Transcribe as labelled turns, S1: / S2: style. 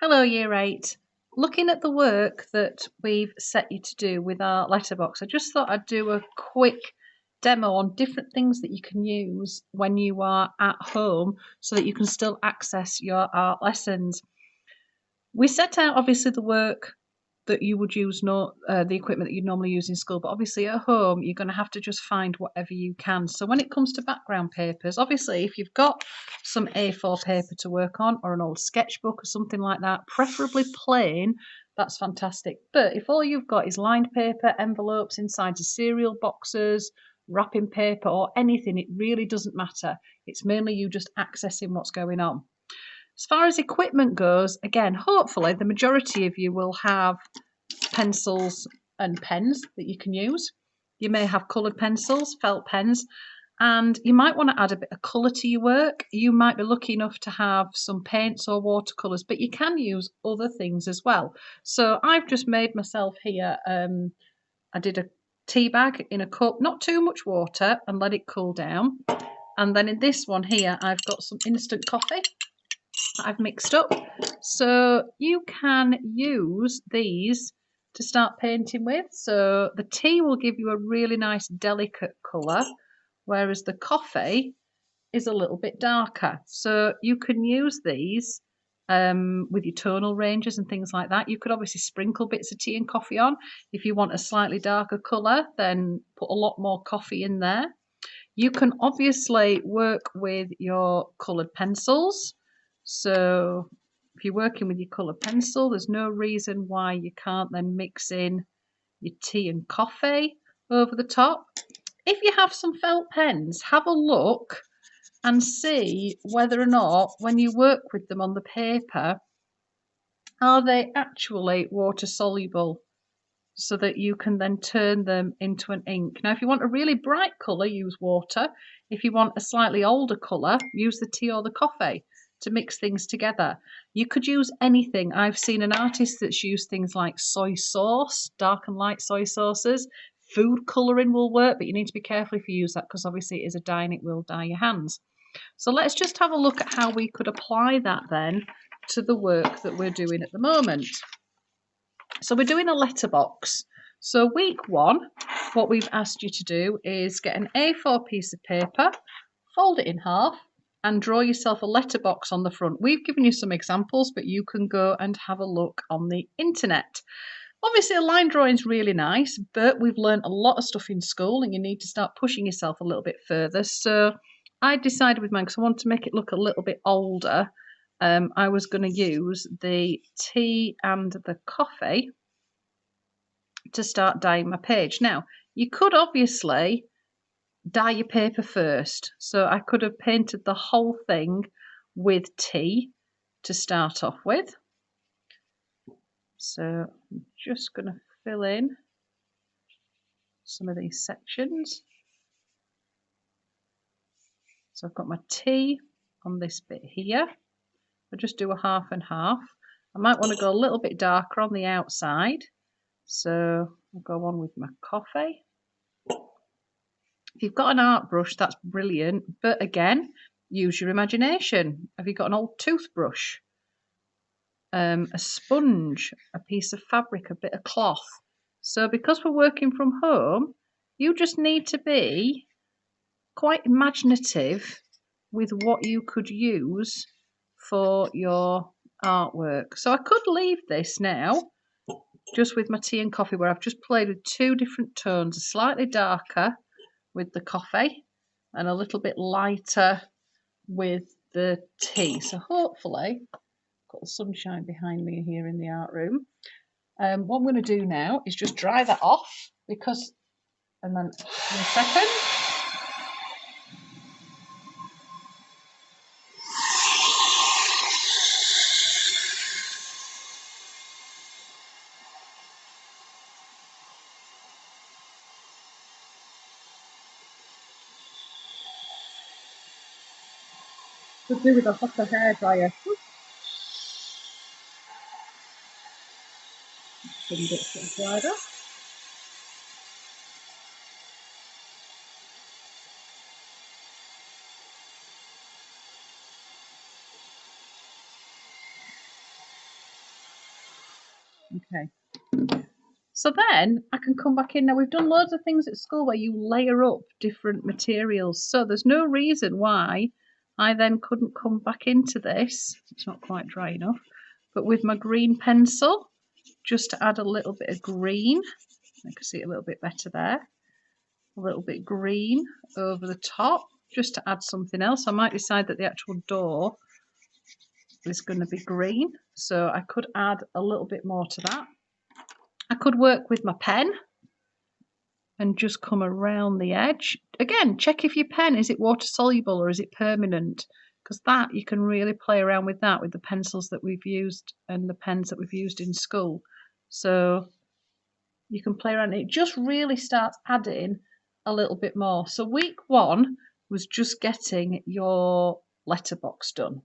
S1: Hello, Year 8. Looking at the work that we've set you to do with our letterbox, I just thought I'd do a quick demo on different things that you can use when you are at home so that you can still access your art lessons. We set out obviously the work that you would use, the equipment that you normally use in school, but obviously at home you're going to have to just find whatever you can. So when it comes to background papers, obviously if you've got some A4 paper to work on or an old sketchbook or something like that, preferably plain, that's fantastic. But if all you've got is lined paper, envelopes, inside of cereal boxes, wrapping paper or anything, it really doesn't matter. It's mainly you just accessing what's going on. As far as equipment goes, again, hopefully the majority of you will have pencils and pens that you can use. You may have coloured pencils, felt pens, and you might want to add a bit of colour to your work. You might be lucky enough to have some paints or watercolours, but you can use other things as well. So I've just made myself here, I did a tea bag in a cup, not too much water, and let it cool down. And then in this one here, I've got some instant coffee I've mixed up. So you can use these to start painting with. So the tea will give you a really nice delicate colour, whereas the coffee is a little bit darker. So you can use these with your tonal ranges and things like that. You could obviously sprinkle bits of tea and coffee on. If you want a slightly darker colour, then put a lot more coffee in there. You can obviously work with your coloured pencils. So if you're working with your coloured pencil, there's no reason why you can't then mix in your tea and coffee over the top. If you have some felt pens, have a look and see whether or not when you work with them on the paper, are they actually water soluble so that you can then turn them into an ink. Now, if you want a really bright colour, use water. If you want a slightly older colour, use the tea or the coffee to mix things together. You could use anything. I've seen an artist that's used things like soy sauce, dark and light soy sauces. Food colouring will work, but you need to be careful if you use that because obviously it is a dye and it will dye your hands. So let's just have a look at how we could apply that then to the work that we're doing at the moment. So we're doing a letterbox. So week one, what we've asked you to do is get an A4 piece of paper, fold it in half, and draw yourself a letterbox on the front. We've given you some examples, but you can go and have a look on the internet. Obviously, a line drawing is really nice, but we've learned a lot of stuff in school and you need to start pushing yourself a little bit further. So I decided with mine, because I wanted to make it look a little bit older, I was going to use the tea and the coffee to start dyeing my page. Now, you could obviously dye your paper first. So I could have painted the whole thing with tea to start off with. So I'm just going to fill in some of these sections. So I've got my tea on this bit here. I'll just do a half and half. I might want to go a little bit darker on the outside. So I'll go on with my coffee. If you've got an art brush, that's brilliant. But again, use your imagination. Have you got an old toothbrush? A sponge, a piece of fabric, a bit of cloth. So because we're working from home, you just need to be quite imaginative with what you could use for your artwork. So I could leave this now just with my tea and coffee, where I've just played with two different tones, a slightly darker with the coffee and a little bit lighter with the tea. So hopefully, got the sunshine behind me here in the art room. What I'm going to do now is just dry that off because, and then in a second. Could do with a hotter hairdryer. Some bits get dried off. Okay. So then I can come back in. Now, we've done loads of things at school where you layer up different materials. So there's no reason why I then couldn't come back into this. It's not quite dry enough. But with my green pencil, just to add a little bit of green. I can see it a little bit better there. A little bit green over the top, just to add something else. I might decide that the actual door is going to be green. So I could add a little bit more to that. I could work with my pen and just come around the edge. Again, check if your pen, is it water soluble or is it permanent? Because that, you can really play around with that with the pencils that we've used and the pens that we've used in school. So you can play around. It just really starts adding a little bit more. So week 1 was just getting your letterbox done.